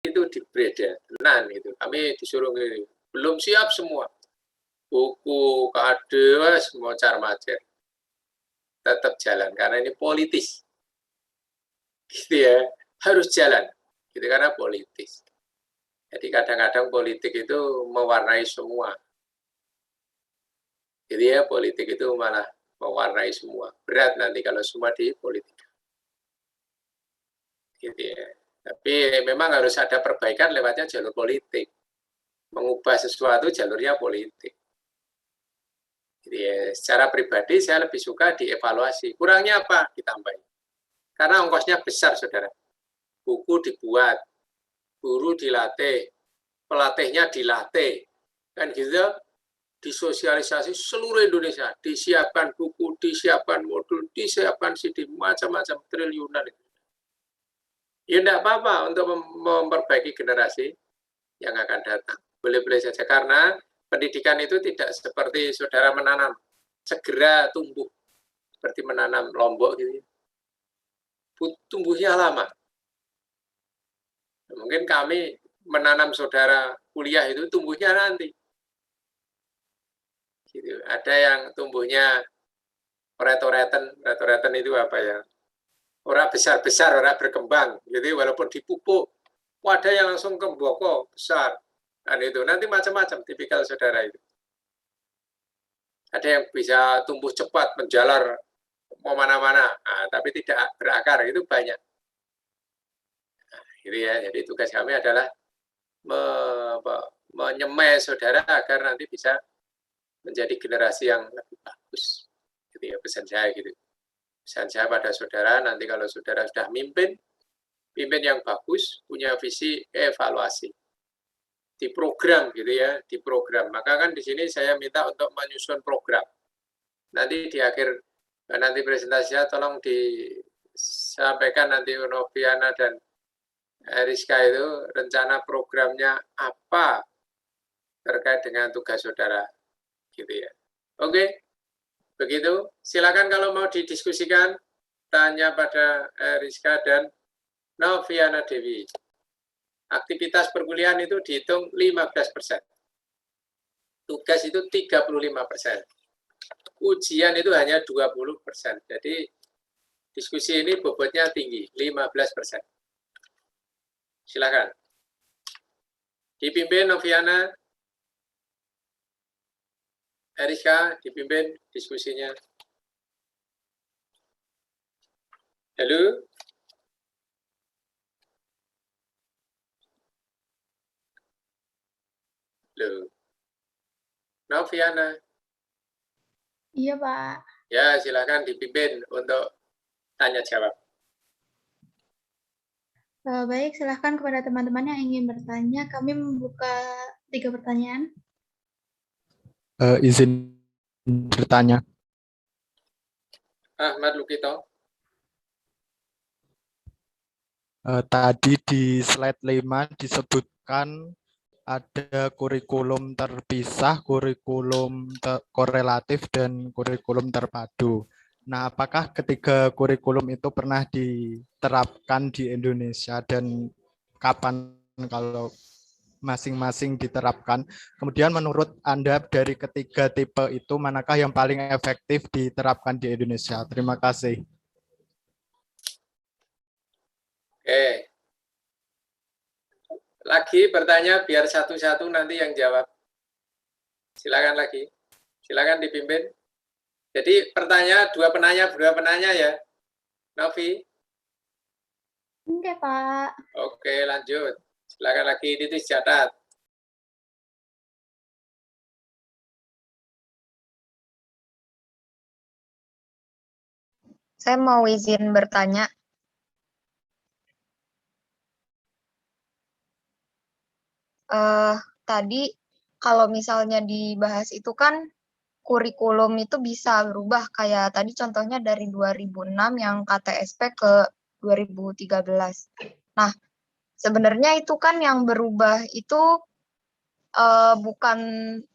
itu diberedanan itu. Kami disuruh ngiri. Belum siap semua. Buku, kade, semua carmacer. Tetap jalan karena ini politis. Gitu ya. Harus jalan. Gitu karena politis. Jadi kadang-kadang politik itu mewarnai semua. Jadi ya politik itu malah mewarnai semua. Berat nanti kalau semua di politik. Gitu ya. Tapi memang harus ada perbaikan lewatnya jalur politik. Mengubah sesuatu jalurnya politik. Jadi ya, secara pribadi saya lebih suka dievaluasi. Kurangnya apa? Ditambahin. Karena ongkosnya besar, saudara. Buku dibuat, guru dilatih, pelatihnya dilatih. Kan gitu, disosialisasi seluruh Indonesia. Disiapkan buku, disiapkan modul, disiapkan CD, macam-macam triliunan. Ya enggak apa-apa untuk memperbaiki generasi yang akan datang. Boleh-boleh saja, karena pendidikan itu tidak seperti saudara menanam, segera tumbuh. Seperti menanam lombok gitu. Tumbuhnya lama. Mungkin kami menanam saudara kuliah itu tumbuhnya nanti. Gitu. Ada yang tumbuhnya retoreten itu apa ya? Orang besar-besar, orang berkembang. Jadi walaupun dipupuk, ada yang langsung kemboko besar. Dan itu nanti macam-macam tipikal saudara itu. Ada yang bisa tumbuh cepat, menjalar mau mana-mana, tapi tidak berakar, itu banyak. Gitu ya. Jadi tugas kami adalah menyemai saudara agar nanti bisa menjadi generasi yang lebih bagus. Gitu ya, pesan saya gitu. Pesan saya pada saudara, nanti kalau saudara sudah pimpin yang bagus, punya visi, evaluasi. Diprogram gitu ya, diprogram. Maka kan di sini saya minta untuk menyusun program. Nanti di akhir, nanti presentasinya tolong disampaikan nanti Noviana dan Rizka itu rencana programnya apa terkait dengan tugas saudara. Gitu ya. Oke, begitu. Silakan kalau mau didiskusikan, tanya pada Rizka dan Noviana Dewi. Aktivitas perkuliahan itu dihitung 15%. Tugas itu 35%. Ujian itu hanya 20%. Jadi diskusi ini bobotnya tinggi, 15%. Silakan. Dipimpin Noviana, Eriska, dipimpin diskusinya. Halo? Halo? Noviana? Iya, Pak. Ya, silakan dipimpin untuk tanya jawab. Baik, silahkan kepada teman-teman yang ingin bertanya. Kami membuka 3 pertanyaan. Izin bertanya. Ahmad Lukito. Tadi di slide 5 disebutkan ada kurikulum terpisah, kurikulum korelatif, dan kurikulum terpadu. Nah, apakah ketiga kurikulum itu pernah diterapkan di Indonesia dan kapan kalau masing-masing diterapkan? Kemudian menurut Anda dari ketiga tipe itu manakah yang paling efektif diterapkan di Indonesia? Terima kasih. Oke. Lagi bertanya biar satu-satu nanti yang jawab. Silakan lagi. Silakan dipimpin. Jadi dua penanya ya. Novi. Oke, Pak. Oke, lanjut. Silakan lagi dicatat. Saya mau izin bertanya. Tadi kalau misalnya dibahas itu kan kurikulum itu bisa berubah, kayak tadi contohnya dari 2006 yang KTSP ke 2013. Nah, sebenarnya itu kan yang berubah itu bukan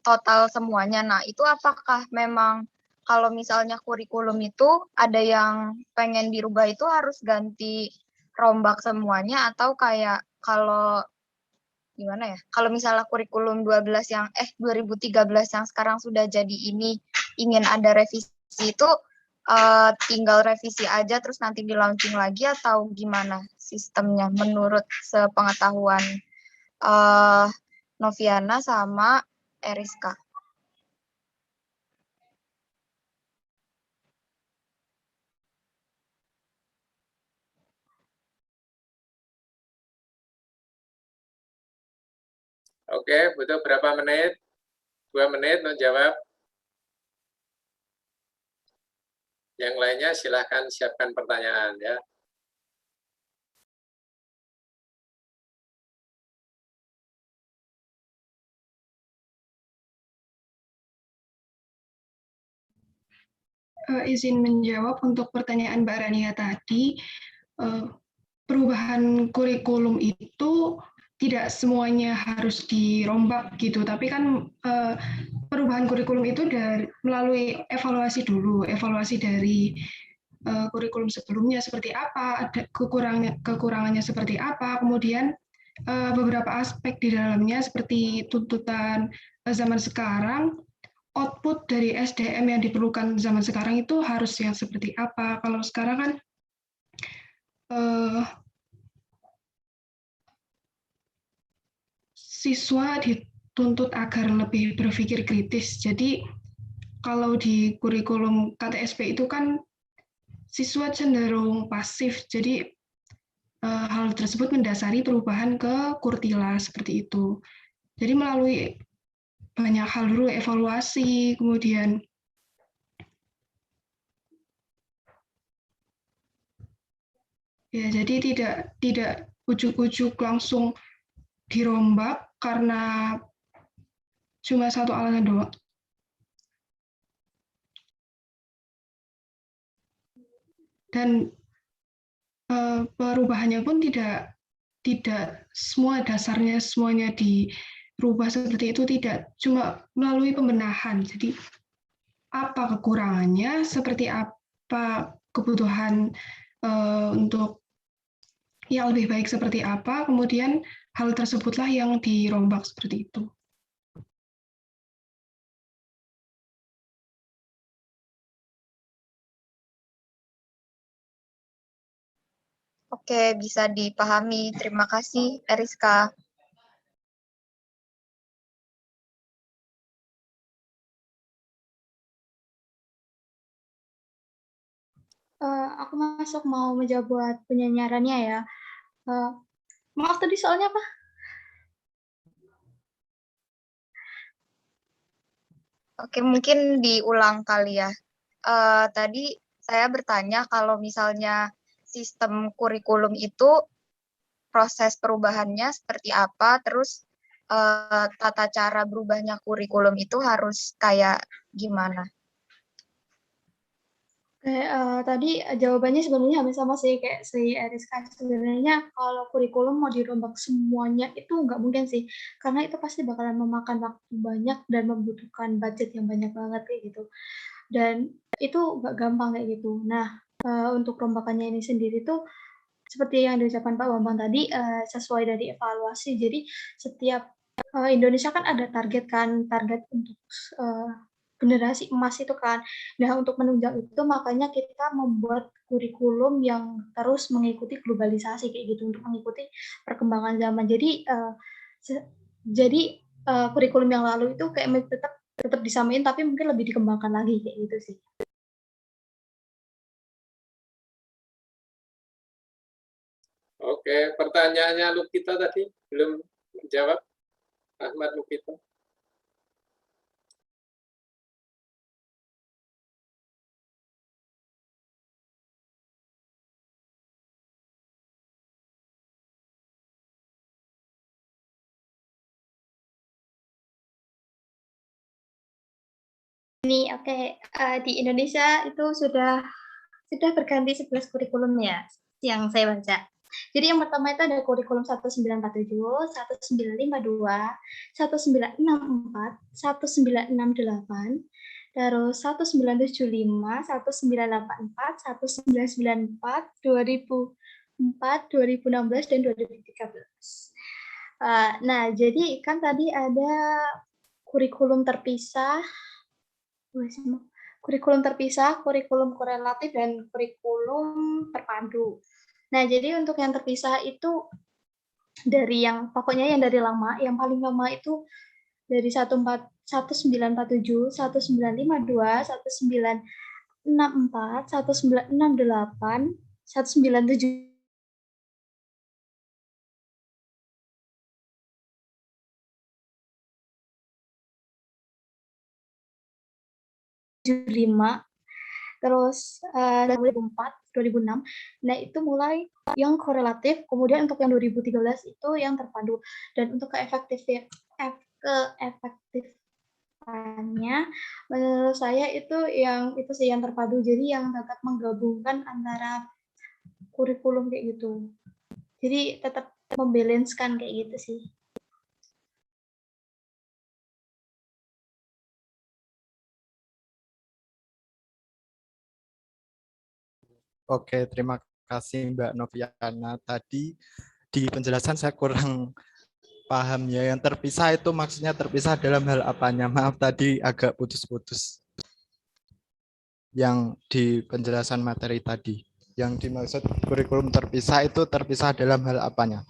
total semuanya. Nah, itu apakah memang kalau misalnya kurikulum itu ada yang pengen dirubah itu harus ganti rombak semuanya, atau kayak kalau gimana ya? Kalau misalnya kurikulum 2013 yang sekarang sudah jadi ini ingin ada revisi itu tinggal revisi aja terus nanti di launching lagi atau gimana sistemnya menurut sepengetahuan Noviana sama Eriska? Oke, butuh berapa menit? 2 menit menjawab. Yang lainnya silahkan siapkan pertanyaan ya. Izin menjawab untuk pertanyaan Mbak Rania tadi, perubahan kurikulum itu tidak semuanya harus dirombak gitu, tapi kan perubahan kurikulum itu melalui evaluasi dulu, evaluasi dari kurikulum sebelumnya seperti apa, ada kekurangannya seperti apa, kemudian beberapa aspek di dalamnya seperti tuntutan zaman sekarang, output dari SDM yang diperlukan zaman sekarang itu harus yang seperti apa. Kalau sekarang kan siswa dituntut agar lebih berpikir kritis. Jadi kalau di kurikulum KTSP itu kan siswa cenderung pasif. Jadi hal tersebut mendasari perubahan ke Kurtila seperti itu. Jadi melalui banyak hal dulu, evaluasi, kemudian ya jadi tidak ujuk-ujuk langsung dirombak karena cuma satu alasan doang. Dan perubahannya pun tidak semua dasarnya semuanya dirubah seperti itu, tidak, cuma melalui pembenahan. Jadi apa kekurangannya, seperti apa kebutuhan untuk yang lebih baik seperti apa, kemudian hal tersebutlah yang dirombak seperti itu. Oke, bisa dipahami. Terima kasih, Eriska. Aku masuk mau menjawab buat penyanyarannya ya. Maaf tadi soalnya apa? Oke, mungkin diulang kali ya. Tadi saya bertanya kalau misalnya sistem kurikulum itu proses perubahannya seperti apa, terus tata cara berubahnya kurikulum itu harus kayak gimana? Tadi jawabannya sebenarnya hampir sama sih kayak si Eriska. Sebenarnya kalau kurikulum mau dirombak semuanya itu nggak mungkin sih, karena itu pasti bakalan memakan waktu banyak dan membutuhkan budget yang banyak banget kayak gitu. Dan itu nggak gampang kayak gitu. Nah, untuk rombakannya ini sendiri tuh seperti yang diucapkan Pak Bambang tadi, sesuai dari evaluasi. Jadi setiap Indonesia kan ada target untuk generasi emas itu kan. Nah, untuk menunjang itu makanya kita membuat kurikulum yang terus mengikuti globalisasi kayak gitu, untuk mengikuti perkembangan zaman. Jadi kurikulum yang lalu itu kayak tetap disamain tapi mungkin lebih dikembangkan lagi kayak gitu sih. Oke, pertanyaannya Lukita tadi belum menjawab. Ahmad Lukita. Ini oke, di Indonesia itu sudah berganti 11 kurikulum ya, yang saya baca. Jadi yang pertama itu ada kurikulum 1947, 1952, 1964, 1968, terus 1975, 1984, 1994, 2004, 2016, dan 2013. Nah, jadi kan tadi ada kurikulum terpisah, kurikulum korelatif, dan kurikulum terpadu. Nah, jadi untuk yang terpisah itu dari yang pokoknya yang dari lama, yang paling lama itu dari 1947, 1952, 1964, 1968, 1975, terus 2004, 2006. Nah, itu mulai yang korelatif, kemudian untuk yang 2013 itu yang terpadu. Dan untuk keefektifannya menurut saya itu sih yang terpadu. Jadi yang tetap menggabungkan antara kurikulum kayak gitu. Jadi tetap membalance-kan kayak gitu sih. Oke, terima kasih Mbak Noviana. Tadi di penjelasan saya kurang paham ya. Yang terpisah itu maksudnya terpisah dalam hal apanya? Maaf tadi agak putus-putus. Yang di penjelasan materi tadi. Yang dimaksud kurikulum terpisah itu terpisah dalam hal apanya?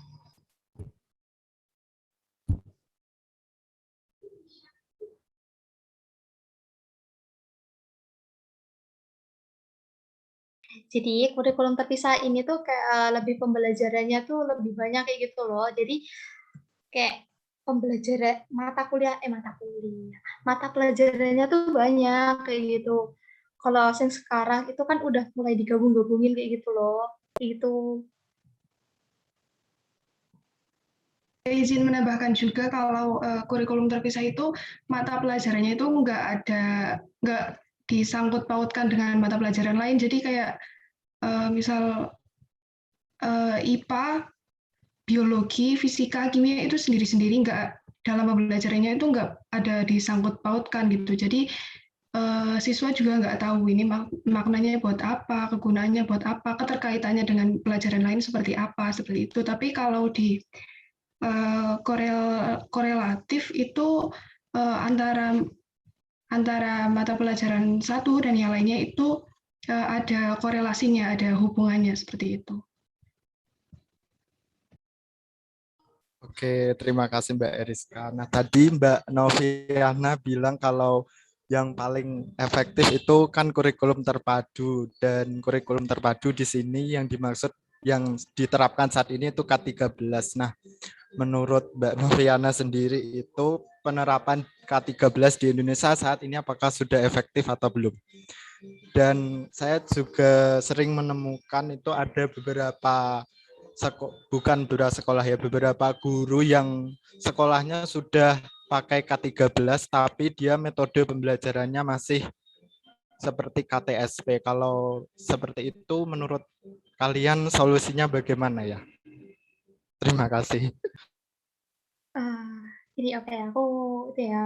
Jadi kurikulum terpisah ini tuh kayak lebih pembelajarannya tuh lebih banyak kayak gitu loh. Jadi kayak pembelajaran mata pelajarannya tuh banyak kayak gitu. Kalau yang sekarang itu kan udah mulai digabung-gabungin kayak gitu loh. Itu. Izin menambahkan juga kalau kurikulum terpisah itu mata pelajarannya itu nggak disangkut pautkan dengan mata pelajaran lain. Jadi kayak misal IPA, biologi, fisika, kimia itu sendiri-sendiri, nggak dalam pembelajarannya itu nggak ada disangkut pautkan gitu. Jadi siswa juga nggak tahu ini maknanya buat apa, kegunaannya buat apa, keterkaitannya dengan pelajaran lain seperti apa, seperti itu. Tapi kalau di korelatif itu antara mata pelajaran satu dan yang lainnya itu ada korelasinya, ada hubungannya seperti itu. Oke, terima kasih Mbak Eriska. Nah, tadi Mbak Noviana bilang kalau yang paling efektif itu kan kurikulum terpadu, dan kurikulum terpadu di sini yang dimaksud yang diterapkan saat ini itu K13. Nah, menurut Mbak Noviana sendiri itu penerapan K13 di Indonesia saat ini apakah sudah efektif atau belum? Dan saya juga sering menemukan itu ada beberapa beberapa guru yang sekolahnya sudah pakai K13 tapi dia metode pembelajarannya masih seperti KTSP. Kalau seperti itu menurut kalian solusinya bagaimana ya? Terima kasih. Jadi oke, aku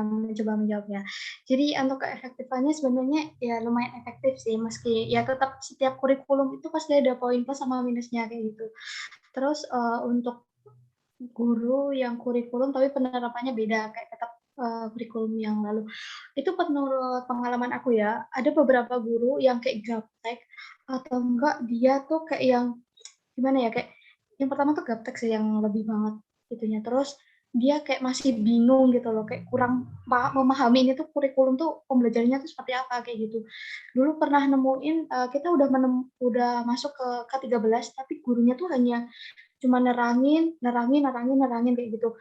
mencoba menjawab ya. Jadi untuk keefektifannya sebenarnya ya lumayan efektif sih, meski ya tetap setiap kurikulum itu pasti ada poin plus sama minusnya kayak gitu. Terus untuk guru yang kurikulum tapi penerapannya beda, kayak tetap kurikulum yang lalu. Itu menurut pengalaman aku ya, ada beberapa guru yang kayak gaptek atau enggak dia tuh kayak yang gimana ya, kayak yang pertama tuh gaptek sih yang lebih banget itunya. Terus dia kayak masih bingung gitu loh, kayak kurang memahami ini tuh kurikulum tuh pembelajarannya tuh seperti apa kayak gitu. Dulu pernah nemuin kita udah masuk ke K13 tapi gurunya tuh hanya cuma nerangin kayak gitu.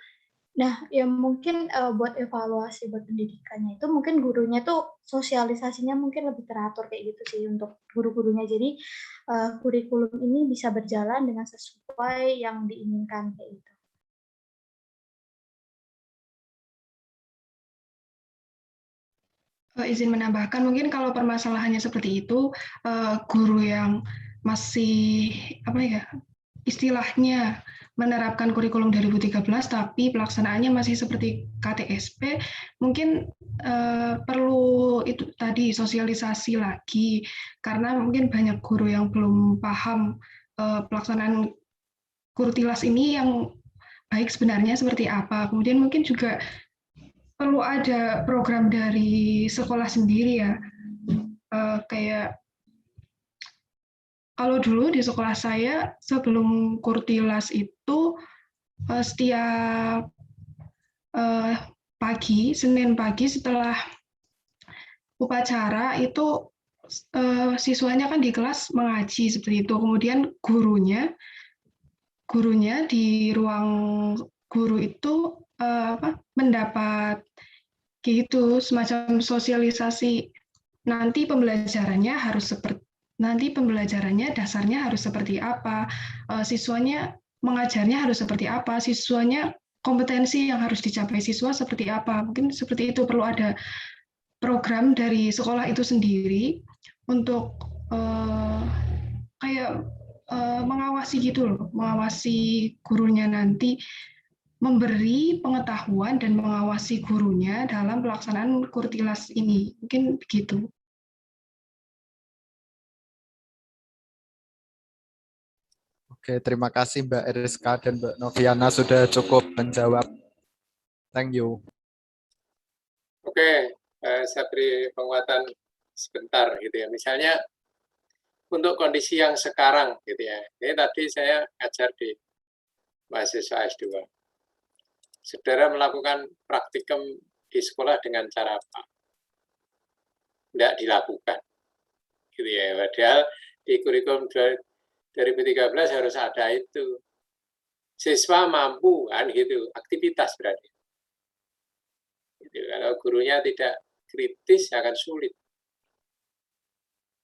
Nah, ya mungkin buat evaluasi buat pendidikannya itu mungkin gurunya tuh sosialisasinya mungkin lebih teratur kayak gitu sih untuk guru-gurunya. Jadi kurikulum ini bisa berjalan dengan sesuai yang diinginkan kayak gitu. Izin menambahkan, mungkin kalau permasalahannya seperti itu, guru yang masih istilahnya menerapkan kurikulum 2013 tapi pelaksanaannya masih seperti KTSP, mungkin perlu itu tadi sosialisasi lagi, karena mungkin banyak guru yang belum paham pelaksanaan kurtilas ini yang baik sebenarnya seperti apa. Kemudian mungkin juga perlu ada program dari sekolah sendiri ya. Kayak kalau dulu di sekolah saya sebelum Kurtilas itu setiap Senin pagi setelah upacara itu siswanya kan di kelas mengaji seperti itu. Kemudian gurunya di ruang guru itu mendapat gitu semacam sosialisasi nanti pembelajarannya dasarnya harus seperti apa, siswanya mengajarnya harus seperti apa, siswanya kompetensi yang harus dicapai siswa seperti apa. Mungkin seperti itu, perlu ada program dari sekolah itu sendiri untuk kayak mengawasi gitu loh, mengawasi gurunya nanti, memberi pengetahuan dan mengawasi gurunya dalam pelaksanaan Kurtilas ini. Mungkin begitu. Oke, terima kasih Mbak Eriska dan Mbak Noviana sudah cukup menjawab. Thank you. Oke, saya beri penguatan sebentar gitu ya. Misalnya untuk kondisi yang sekarang gitu ya. Ini tadi saya ngajar di mahasiswa S2. Saudara melakukan praktikum di sekolah dengan cara apa? Tidak dilakukan. Gitu ya. Padahal di kurikulum 2013 harus ada itu. Siswa mampu kan gitu, aktivitas berarti. Gitu. Kalau gurunya tidak kritis akan sulit.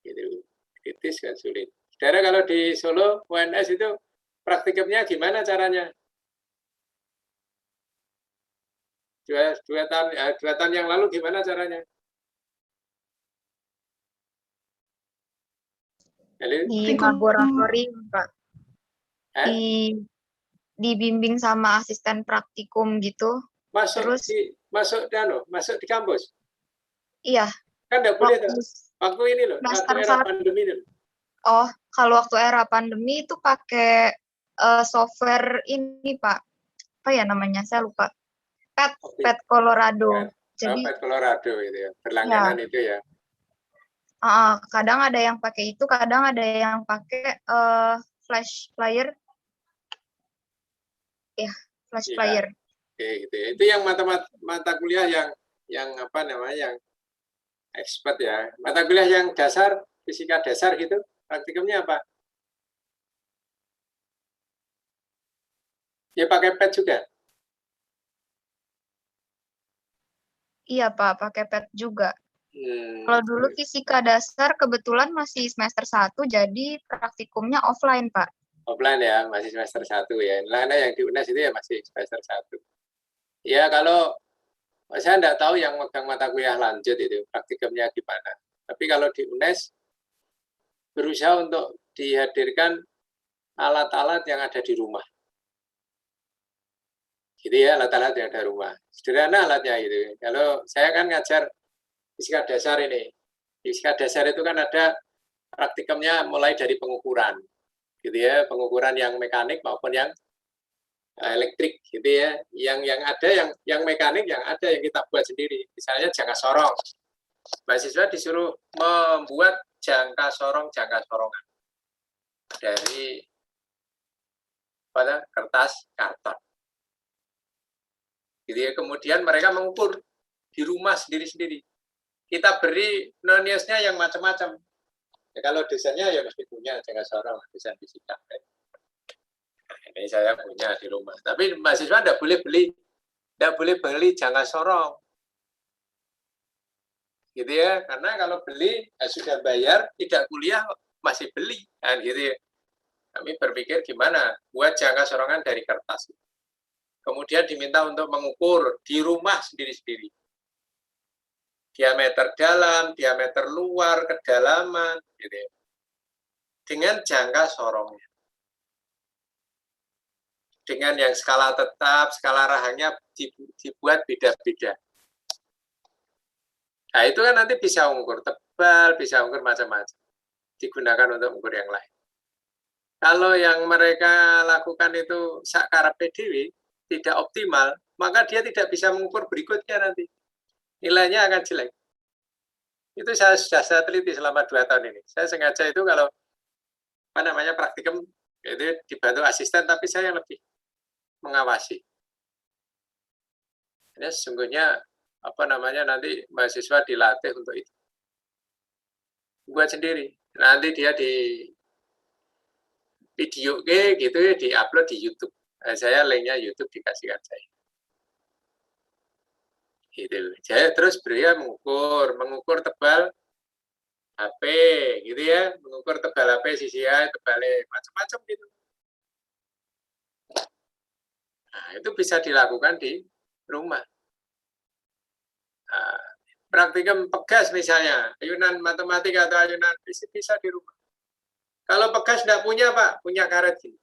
Gitu. Kritis kan sulit. Saudara kalau di Solo UNS itu praktikumnya gimana caranya? Dua tahun yang lalu gimana caranya? Di laboratorium, Pak. Dibimbing sama asisten praktikum gitu. Masuk di kampus? Iya. Kan enggak boleh waktu ini loh, waktu era pandemi ini. Oh, kalau waktu era pandemi itu pakai software ini, Pak. Apa ya namanya? Saya lupa. Pet Colorado. Jadi Pet Colorado itu ya, berlangganan ya. Itu ya. Kadang ada yang pakai itu, kadang ada yang pakai flash player. Ya, flash player. Oke, gitu. Itu yang mata kuliah yang apa namanya, yang expert ya. Mata kuliah yang dasar, fisika dasar gitu, praktikumnya apa? Ya pakai pet juga? Iya, Pak, pakai pet juga. Kalau dulu fisika dasar kebetulan masih semester 1, jadi praktikumnya offline, Pak. Offline ya, masih semester 1 ya. Nah, yang di UNES itu ya masih semester 1. Ya, kalau saya enggak tahu yang megang mata kuliah lanjut itu, praktikumnya gimana. Tapi kalau di UNES, berusaha untuk dihadirkan alat-alat yang ada di rumah. Gitu ya, alat-alat yang ada di rumah. Sederhana alatnya gitu. Kalau saya kan ngajar fisika dasar ini. Fisika dasar itu kan ada praktikumnya mulai dari pengukuran. Gitu ya, pengukuran yang mekanik maupun yang elektrik gitu ya. Yang ada yang mekanik, yang ada yang kita buat sendiri. Misalnya jangka sorong. Mahasiswa disuruh membuat jangka sorongan dari kertas karton. Gitu ya. Kemudian mereka mengukur di rumah sendiri-sendiri. Kita beri noniusnya yang macam-macam. Ya, kalau desainnya ya mesti punya jangka sorong, desain fisika. Ini saya punya di rumah. Tapi mahasiswa tidak boleh beli jangka sorong. Gitu ya, karena kalau beli sudah bayar, tidak kuliah masih beli, kan gitu ya. Kami berpikir gimana buat jangka sorongan dari kertas. Kemudian diminta untuk mengukur di rumah sendiri-sendiri. Diameter dalam, diameter luar, kedalaman, gitu ya. Dengan jangka sorongnya. Dengan yang skala tetap, skala rahangnya dibuat beda-beda. Nah, itu kan nanti bisa mengukur tebal, bisa mengukur macam-macam. Digunakan untuk mengukur yang lain. Kalau yang mereka lakukan itu sak karepe dhewe, tidak optimal, maka dia tidak bisa mengukur berikutnya nanti. Nilainya akan jelek. Itu sudah saya teliti selama 2 tahun ini. Saya sengaja itu kalau praktikum itu dibantu asisten, tapi saya lebih mengawasi. Ini sesungguhnya nanti mahasiswa dilatih untuk itu. Buat sendiri. Nanti dia di video gitu ya, di-upload di YouTube. Saya linknya YouTube dikasihkan saya. Gitu. Saya terus beliau mengukur tebal HP gitu ya, mengukur tebal HP sisi A, tebalnya macam-macam gitu. Nah, itu bisa dilakukan di rumah. Nah, praktikum pegas misalnya, ayunan matematika atau ayunan fisik bisa di rumah. Kalau pegas tidak punya Pak, punya karet gini.